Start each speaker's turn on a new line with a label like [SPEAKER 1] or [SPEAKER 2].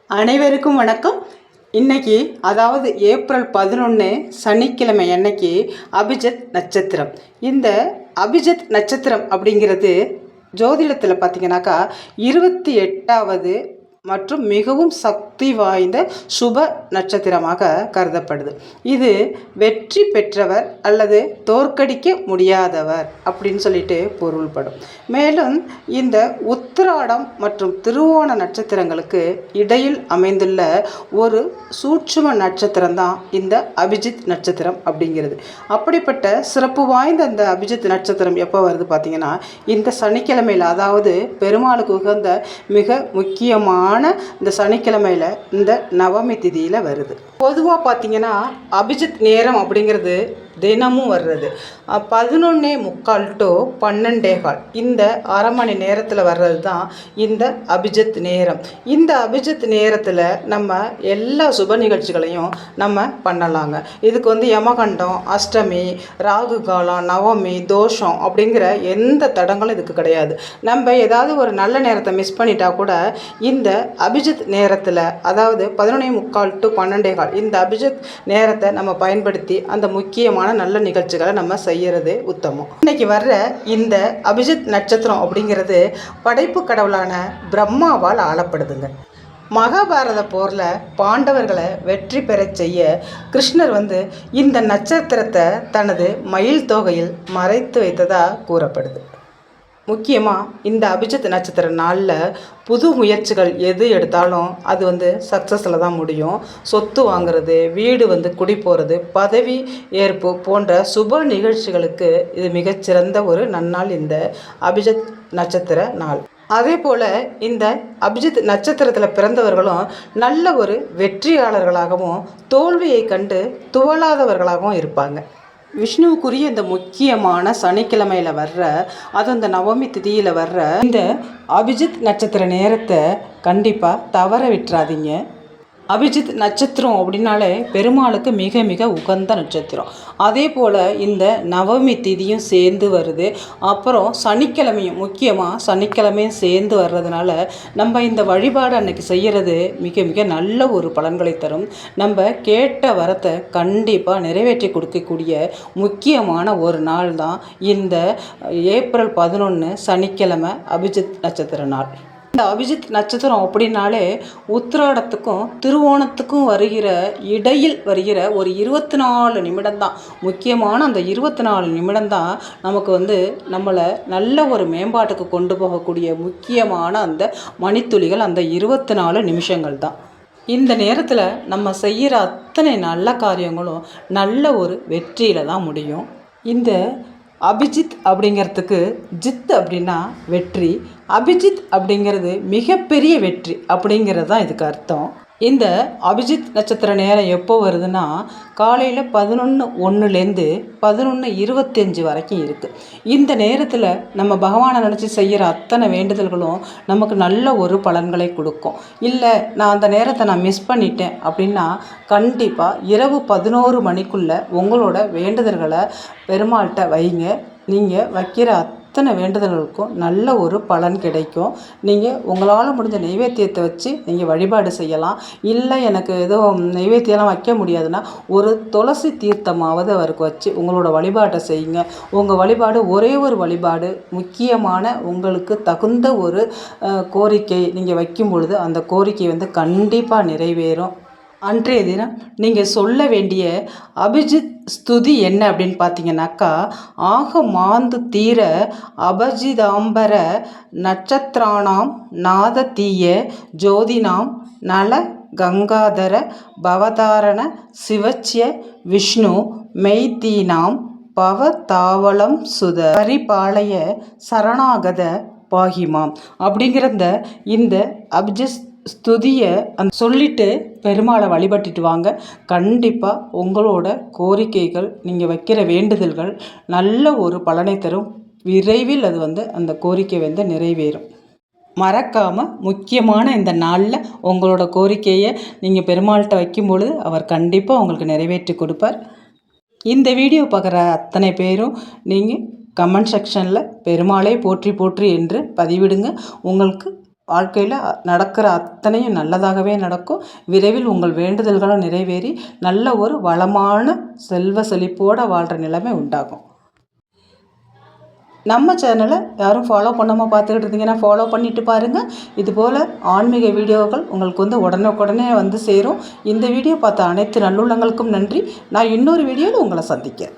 [SPEAKER 1] அனைவருக்கும் வணக்கம். இன்னைக்கு அதாவது ஏப்ரல் 11 சனிக்கிழமை அன்னைக்கு அபிஜித் நட்சத்திரம். இந்த அபிஜித் நட்சத்திரம் அப்படிங்கிறது ஜோதிடத்தில் பார்த்தீங்கன்னாக்கா 28வது மற்றும் மிகவும் சக்தி வாய்ந்த சுப நட்சத்திரமாக கருதப்படுது. இது வெற்றி பெற்றவர் அல்லது தோற்கடிக்க முடியாதவர் அப்படின்னு சொல்லிட்டு பொருள்படும். மேலும் இந்த உத்திராடம் மற்றும் திருவோண நட்சத்திரங்களுக்கு இடையில் அமைந்துள்ள ஒரு சூட்சும நட்சத்திரம் தான் இந்த அபிஜித் நட்சத்திரம் அப்படிங்கிறது. அப்படிப்பட்ட சிறப்பு வாய்ந்த அந்த அபிஜித் நட்சத்திரம் எப்போ வருது பார்த்தீங்கன்னா, இந்த சனிக்கிழமையில், அதாவது பெருமாளுக்கு உகந்த மிக முக்கியமான இந்த சனிக்கிழமையில் இந்த நவமி திதியில் வருது. பொதுவாக பார்த்தீங்கன்னா அபிஜித் நேரம் அப்படிங்கிறது தினமும் வர்றது 11:45 to 12:15 இந்த அரை மணி நேரத்தில் வர்றது தான் இந்த அபிஜித் நேரம். இந்த அபிஜித் நேரத்தில் நம்ம எல்லா சுப நிகழ்ச்சிகளையும் நம்ம பண்ணலாங்க. இதுக்கு யமகண்டம், அஷ்டமி, ராகு காலம், நவமி, தோஷம் அப்படிங்கிற எந்த தடங்களும் இதுக்கு கிடையாது. நம்ம ஏதாவது ஒரு நல்ல நேரத்தை மிஸ் பண்ணிட்டா கூட இந்த அபிஜித் நேரத்தில், அதாவது 11:45 to 12:15 இந்த அபிஜித் நேரத்தை நம்ம பயன்படுத்தி அந்த முக்கியமான நல்ல நிகழ்ச்சிகளை நம்ம செய்யறது உத்தமம். இன்னைக்கு வர்ற இந்த அபிஜித் நட்சத்திரம் அப்படிங்கிறது படைப்பு கடவுளான பிரம்மாவால் ஆளப்படுதுங்க. மகாபாரத போரில் பாண்டவர்களை வெற்றி பெறச் செய்ய கிருஷ்ணர் இந்த நட்சத்திரத்தை தனது மயில் தோகையில் மறைத்து வைத்ததாக கூறப்படுது. முக்கியமாக இந்த அபிஜித் நட்சத்திர நாளில் புது முயற்சிகள் எது எடுத்தாலும் அது சக்ஸஸில் தான் முடியும். சொத்து வாங்கிறது, வீடு குடி போகிறது, பதவி ஏற்பு போன்ற சுப நிகழ்ச்சிகளுக்கு இது மிகச்சிறந்த ஒரு நன்னாள் இந்த அபிஜித் நட்சத்திர நாள். அதே போல் இந்த அபிஜித் நட்சத்திரத்தில் பிறந்தவர்களும் நல்ல ஒரு வெற்றியாளர்களாகவும் தோல்வியை கண்டு துவளாதவர்களாகவும் இருப்பாங்க. விஷ்ணுவுக்குரிய இந்த முக்கியமான சனிக்கிழமையில் வர்ற, அது அந்த நவமி திதியில் வர்ற இந்த அபிஜித் நட்சத்திர நேரத்தை கண்டிப்பாக தவற விட்டுறாதீங்க. அபிஜித் நட்சத்திரம் அப்படின்னாலே பெருமாளுக்கு மிக மிக உகந்த நட்சத்திரம். அதே போல் இந்த நவமி திதியும் சேர்ந்து வருது. அப்புறம் சனிக்கிழமையும், முக்கியமாக சனிக்கிழமையும் சேர்ந்து வர்றதுனால நம்ம இந்த வழிபாடு அன்னைக்கு செய்கிறது மிக மிக நல்ல ஒரு பலன்களை தரும். நம்ம கேட்ட வரத்தை கண்டிப்பாக நிறைவேற்றி கொடுக்கக்கூடிய முக்கியமான ஒரு நாள் தான் இந்த ஏப்ரல் 11 சனிக்கிழமை அபிஜித் நட்சத்திர நாள். இந்த அபிஜித் நட்சத்திரம் அப்படின்னாலே உத்திராடத்துக்கும் திருவோணத்துக்கும் இடையில் வருகிற ஒரு 24 நிமிடம் தான். முக்கியமான அந்த 24 நிமிடம் தான் நமக்கு நம்மளை நல்ல ஒரு மேம்பாட்டுக்கு கொண்டு போகக்கூடிய முக்கியமான அந்த மணித்துளிகள், அந்த 24 நிமிஷங்கள் தான். இந்த நேரத்தில் நம்ம செய்கிற அத்தனை நல்ல காரியங்களும் நல்ல ஒரு வெற்றியில் தான் முடியும். இந்த அபிஜித் அப்படிங்கிறதுக்கு ஜித் அப்படின்னா வெற்றி, அபிஜித் அப்படிங்கிறது மிகப்பெரிய வெற்றி அப்படிங்கிறது தான் இதுக்கு அர்த்தம். இந்த அபிஜித் நட்சத்திர நேரம் எப்போ வருதுன்னா, காலையில் 11:01 11:25 வரைக்கும் இருக்குது. இந்த நேரத்தில் நம்ம பகவானை நினச்சி செய்கிற அத்தனை வேண்டுதல்களும் நமக்கு நல்ல ஒரு பலன்களை கொடுக்கும். இல்லை, நான் அந்த நேரத்தை நான் மிஸ் பண்ணிட்டேன் அப்படின்னா கண்டிப்பாக இரவு 11 மணிக்குள்ளே உங்களோட வேண்டுதல்களை பெருமாள்கிட்ட வைங்க. நீங்கள் வைக்கிற அத்தனை வேண்டுதல்களுக்கும் நல்ல ஒரு பலன் கிடைக்கும். நீங்கள் உங்களால் முடிஞ்ச நைவேத்தியத்தை வச்சு நீங்கள் வழிபாடு செய்யலாம். இல்லை, எனக்கு எதுவும் நைவேத்தியெல்லாம் வைக்க முடியாதுன்னா ஒரு துளசி தீர்த்தமாவது அவருக்கு வச்சு உங்களோட வழிபாட்டை செய்யுங்க. உங்கள் வழிபாடு ஒரே ஒரு வழிபாடு, முக்கியமான உங்களுக்கு தகுந்த ஒரு கோரிக்கை நீங்கள் வைக்கும் பொழுது அந்த கோரிக்கை கண்டிப்பாக நிறைவேறும். அன்றைய தினம் நீங்கள் சொல்ல வேண்டிய அபிஜித் ஸ்துதி என்ன அப்படின்னு பார்த்தீங்கன்னாக்கா, ஆக மாந்து தீர அபஜிதாம்பர நட்சத்திரானாம் நாத தீய ஜோதினாம் நல கங்காதர பவதாரண சிவச்சிய விஷ்ணு மெய்தீனாம் பவதாவளம் சுத பரிபாளைய சரணாகத பாகிமாம் அப்படிங்கிற இந்த அபிஜித் ஸ்துதியை சொல்லிட்டு பெருமாளை வழிபட்டுட்டு வாங்க. கண்டிப்பாக உங்களோட கோரிக்கைகள், நீங்கள் வைக்கிற வேண்டுதல்கள் நல்ல ஒரு பலனை தரும். விரைவில் அது அந்த கோரிக்கை நிறைவேறும். மறக்காமல் முக்கியமான இந்த நாளில் உங்களோட கோரிக்கையை நீங்கள் பெருமாள்கிட்ட வைக்கும் பொழுது அவர் கண்டிப்பாக உங்களுக்கு நிறைவேற்றி கொடுப்பார். இந்த வீடியோ பார்க்குற அத்தனை பேரும் நீங்கள் கமெண்ட் செக்ஷனில் பெருமாளை போற்றி போற்றி என்று பதிவிடுங்க. உங்களுக்கு வாழ்க்கையில் நடக்கிற அத்தனையும் நல்லதாகவே நடக்கும். விரைவில் உங்கள் வேண்டுதல்களும் நிறைவேறி நல்ல ஒரு வளமான செல்வ செழிப்போடு வாழ்கிற நிலைமை உண்டாகும். நம்ம சேனலை யாரும் ஃபாலோ பண்ணாமல் பார்த்துக்கிட்டு இருந்தீங்கன்னா ஃபாலோ பண்ணிவிட்டு பாருங்கள். இதுபோல் ஆன்மீக வீடியோக்கள் உங்களுக்கு வந்து உடனுக்குடனே வந்து சேரும். இந்த வீடியோ பார்த்த அனைத்து நல்லுள்ளங்களுக்கும் நன்றி. நான் இன்னொரு வீடியோவில் உங்களை சந்திக்கிறேன்.